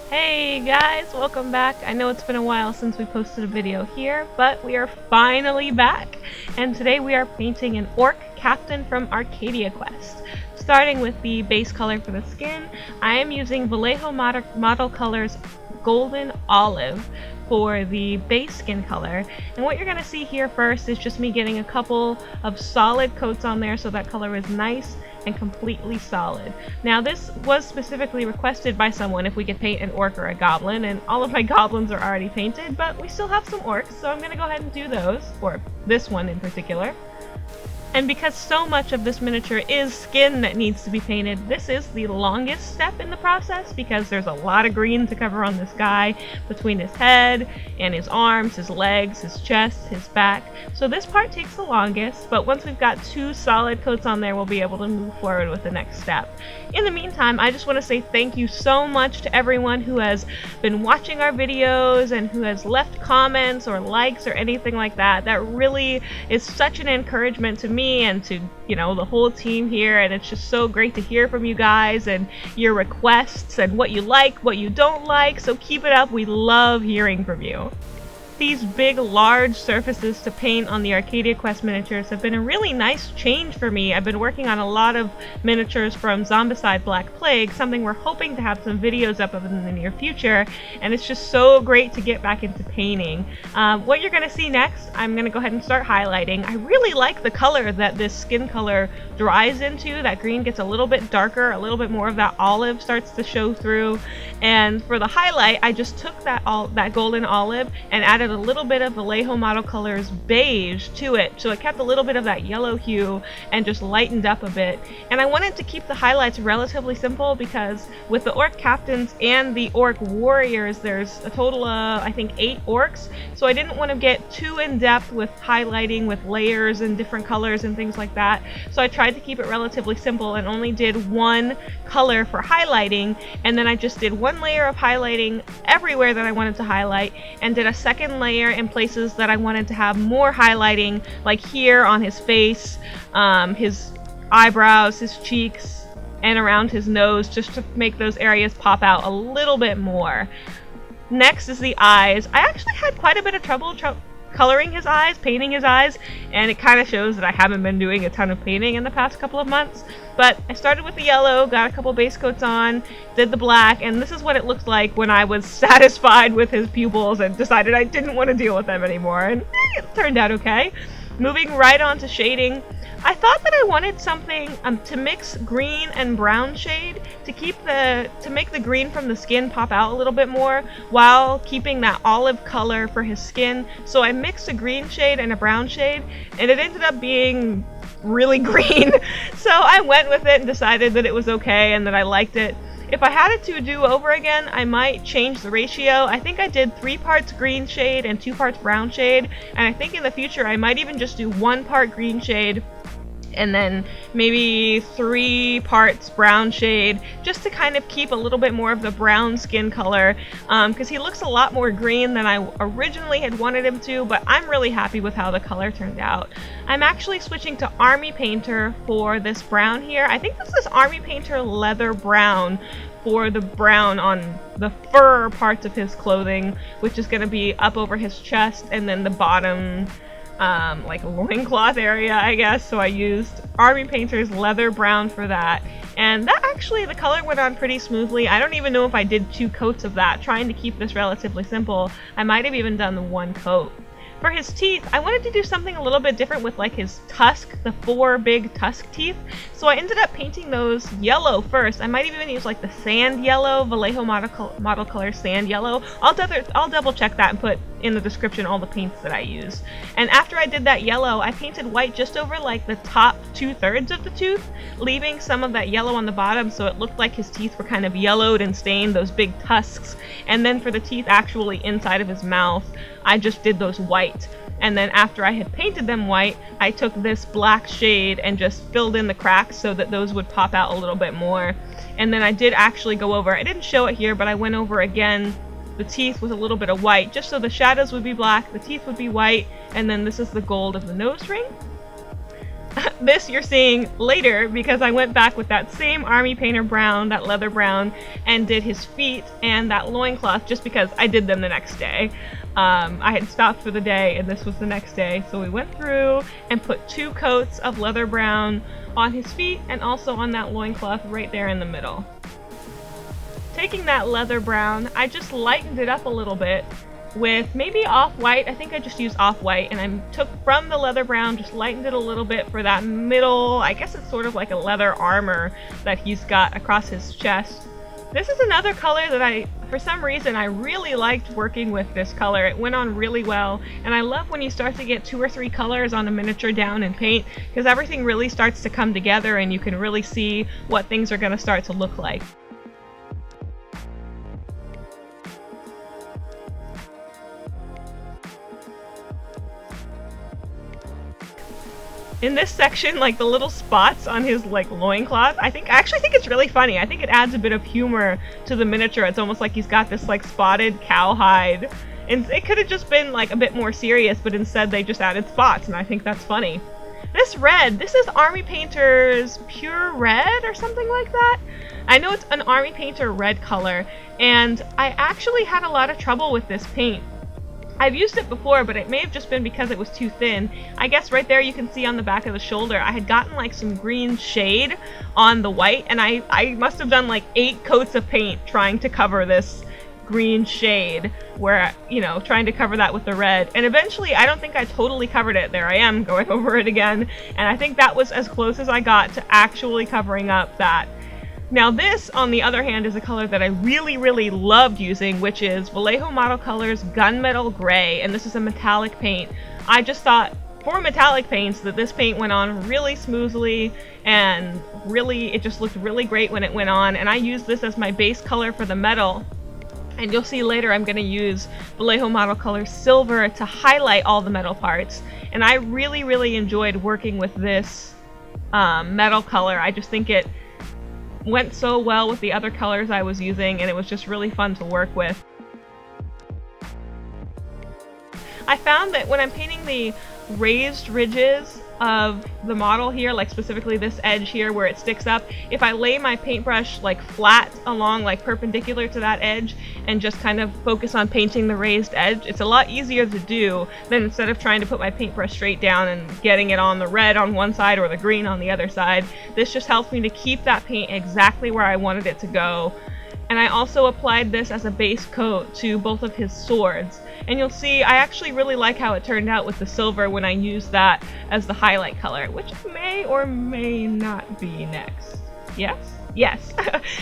Hey guys, welcome back. I know it's been a while since we posted a video here, but we are finally back. And today we are painting an orc captain from Arcadia Quest. Starting with the base color for the skin, I am using Vallejo Model Colors Golden Olive for the base skin color. And what you're going to see here first is just me getting a couple of solid coats on there so that color is nice and completely solid. Now this was specifically requested by someone if we could paint an orc or a goblin, and all of my goblins are already painted, but we still have some orcs, so I'm going to go ahead and do those, or this one in particular. And because so much of this miniature is skin that needs to be painted, this is the longest step in the process because there's a lot of green to cover on this guy between his head and his arms, his legs, his chest, his back. So this part takes the longest, but once we've got two solid coats on there, we'll be able to move forward with the next step. In the meantime, I just want to say thank you so much to everyone who has been watching our videos and who has left comments or likes or anything like that. That really is such an encouragement to me and to, the whole team here, and it's just so great to hear from you guys and your requests and what you like, what you don't like, so keep it up. We love hearing from you. These big, large surfaces to paint on the Arcadia Quest miniatures have been a really nice change for me. I've been working on a lot of miniatures from Zombicide Black Plague, something we're hoping to have some videos up of in the near future, and it's just so great to get back into painting. What you're going to see next, I'm going to go ahead and start highlighting. I really like the color that this skin color dries into. That green gets a little bit darker, a little bit more of that olive starts to show through, and for the highlight, I just took that golden olive and added a little bit of Vallejo Model Colors Beige to it, so it kept a little bit of that yellow hue and just lightened up a bit. And I wanted to keep the highlights relatively simple because with the orc captains and the orc warriors, there's a total of, I think, 8 orcs, so I didn't want to get too in-depth with highlighting with layers and different colors and things like that, so I tried to keep it relatively simple and only did one color for highlighting, and then I just did one layer of highlighting everywhere that I wanted to highlight and did a second layer in places that I wanted to have more highlighting, like here on his face, his eyebrows, his cheeks, and around his nose, just to make those areas pop out a little bit more. Next is the eyes. I actually had quite a bit of trouble coloring his eyes, painting his eyes, and it kind of shows that I haven't been doing a ton of painting in the past couple of months. But I started with the yellow, got a couple base coats on, did the black, and this is what it looked like when I was satisfied with his pupils and decided I didn't want to deal with them anymore, and it turned out okay. Moving right on to shading, I thought that I wanted something to mix green and brown shade to make the green from the skin pop out a little bit more while keeping that olive color for his skin. So I mixed a green shade and a brown shade, and it ended up being really green. So I went with it and decided that it was okay and that I liked it. If I had it to do over again, I might change the ratio. I think I did 3 parts green shade and 2 parts brown shade, and I think in the future I might even just do 1 part green shade and then maybe 3 parts brown shade, just to kind of keep a little bit more of the brown skin color, because he looks a lot more green than I originally had wanted him to, but I'm really happy with how the color turned out. I'm actually switching to Army Painter for this brown here. I think this is Army Painter Leather Brown for the brown on the fur parts of his clothing, which is going to be up over his chest and then the bottom like loincloth area, I guess. So I used Army Painter's Leather Brown for that, and that actually, the color went on pretty smoothly. I don't even know if I did 2 coats of that. Trying to keep this relatively simple, I might have even done the 1 coat. For his teeth, I wanted to do something a little bit different with like his tusk, the 4 big tusk teeth. So I ended up painting those yellow first. I might even use like the sand yellow, Vallejo Model Color Sand Yellow. I'll double check that and put in the description all the paints that I used. And after I did that yellow, I painted white just over like the top 2/3 of the tooth, leaving some of that yellow on the bottom so it looked like his teeth were kind of yellowed and stained, those big tusks. And then for the teeth actually inside of his mouth, I just did those white. And then after I had painted them white, I took this black shade and just filled in the cracks so that those would pop out a little bit more. And then I did actually go over, I didn't show it here, but I went over again the teeth with a little bit of white, just so the shadows would be black, the teeth would be white, and then this is the gold of the nose ring. This you're seeing later because I went back with that same Army Painter brown, that leather brown, and did his feet and that loincloth just because I did them the next day. I had stopped for the day and this was the next day, so we went through and put 2 coats of leather brown on his feet and also on that loincloth right there in the middle. Taking that leather brown, I just lightened it up a little bit with maybe Off-White. I think I just used Off-White, and I took from the leather brown, just lightened it a little bit for that middle, I guess it's sort of like a leather armor that he's got across his chest. This is another color that for some reason, I really liked working with this color. It went on really well, and I love when you start to get 2 or 3 colors on a miniature down in paint, because everything really starts to come together and you can really see what things are going to start to look like. In this section, like the little spots on his like loincloth, I actually think it's really funny. I think it adds a bit of humor to the miniature. It's almost like he's got this like spotted cowhide. And it could have just been like a bit more serious, but instead they just added spots, and I think that's funny. This red, this is Army Painter's Pure Red or something like that. I know it's an Army Painter red color, and I actually had a lot of trouble with this paint. I've used it before, but it may have just been because it was too thin. I guess right there you can see on the back of the shoulder, I had gotten like some green shade on the white, and I must have done like 8 coats of paint trying to cover this green shade, where, you know, trying to cover that with the red. And eventually, I don't think I totally covered it. There I am going over it again. And I think that was as close as I got to actually covering up that. Now this, on the other hand, is a color that I really, really loved using, which is Vallejo Model Colors Gunmetal Gray, and this is a metallic paint. I just thought, for metallic paints, that this paint went on really smoothly, and really, it just looked really great when it went on, and I used this as my base color for the metal. And you'll see later I'm going to use Vallejo Model Colors Silver to highlight all the metal parts, and I really, really enjoyed working with this metal color. I just think it went so well with the other colors I was using, and it was just really fun to work with. I found that when I'm painting the raised ridges of the model here, like specifically this edge here where it sticks up, if I lay my paintbrush like flat along, like perpendicular to that edge, and just kind of focus on painting the raised edge, it's a lot easier to do than instead of trying to put my paintbrush straight down and getting it on the red on one side or the green on the other side. This just helps me to keep that paint exactly where I wanted it to go. And I also applied this as a base coat to both of his swords. And you'll see, I actually really like how it turned out with the silver when I used that as the highlight color, which may or may not be next. Yes? Yes.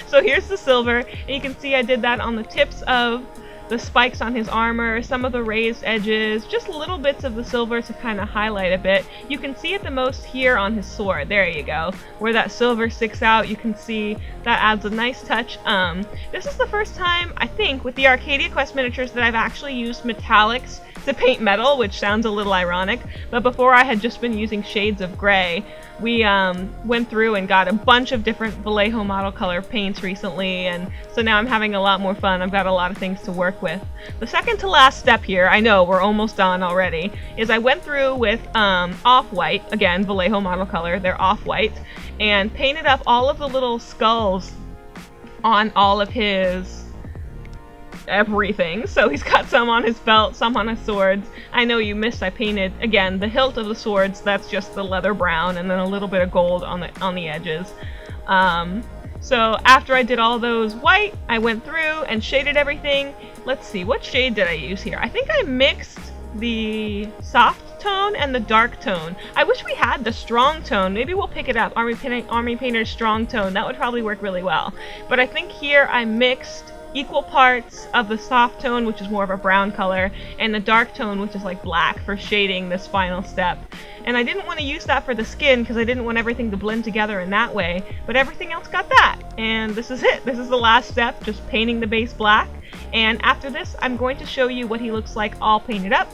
So here's the silver, and you can see I did that on the tips of the spikes on his armor, some of the raised edges, just little bits of the silver to kind of highlight a bit. You can see it the most here on his sword. There you go. Where that silver sticks out, you can see that adds a nice touch. This is the first time, I think, with the Arcadia Quest miniatures that I've actually used metallics to paint metal, which sounds a little ironic, but before I had just been using shades of gray. We went through and got a bunch of different Vallejo model color paints recently, and so now I'm having a lot more fun. I've got a lot of things to work with. The second to last step here, I know we're almost done already, is I went through with Off-White, again Vallejo model color, they're Off-White, and painted up all of the little skulls on all of his everything. So he's got some on his belt, some on his swords. I know you missed, I painted, again, the hilt of the swords, that's just the leather brown, and then a little bit of gold on the edges. So after I did all those white, I went through and shaded everything. Let's see, what shade did I use here? I think I mixed the soft tone and the dark tone. I wish we had the strong tone. Maybe we'll pick it up, Army Painter's strong tone. That would probably work really well. But I think here I mixed equal parts of the soft tone, which is more of a brown color, and the dark tone, which is like black, for shading this final step. And I didn't want to use that for the skin because I didn't want everything to blend together in that way, but everything else got that. And this is it. This is the last step, just painting the base black. And after this, I'm going to show you what he looks like all painted up.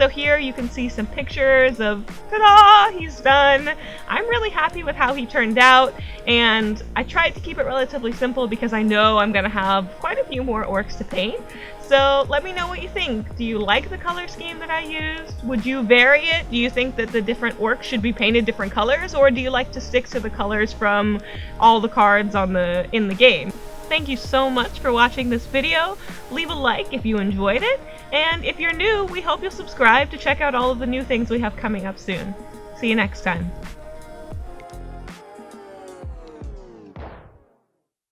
So here you can see some pictures of, ta-da, he's done. I'm really happy with how he turned out, and I tried to keep it relatively simple because I know I'm going to have quite a few more orcs to paint. So let me know what you think. Do you like the color scheme that I used? Would you vary it? Do you think that the different orcs should be painted different colors, or do you like to stick to the colors from all the cards in the game? Thank you so much for watching this video. Leave a like if you enjoyed it, and if you're new, we hope you'll subscribe to check out all of the new things we have coming up soon. See you next time.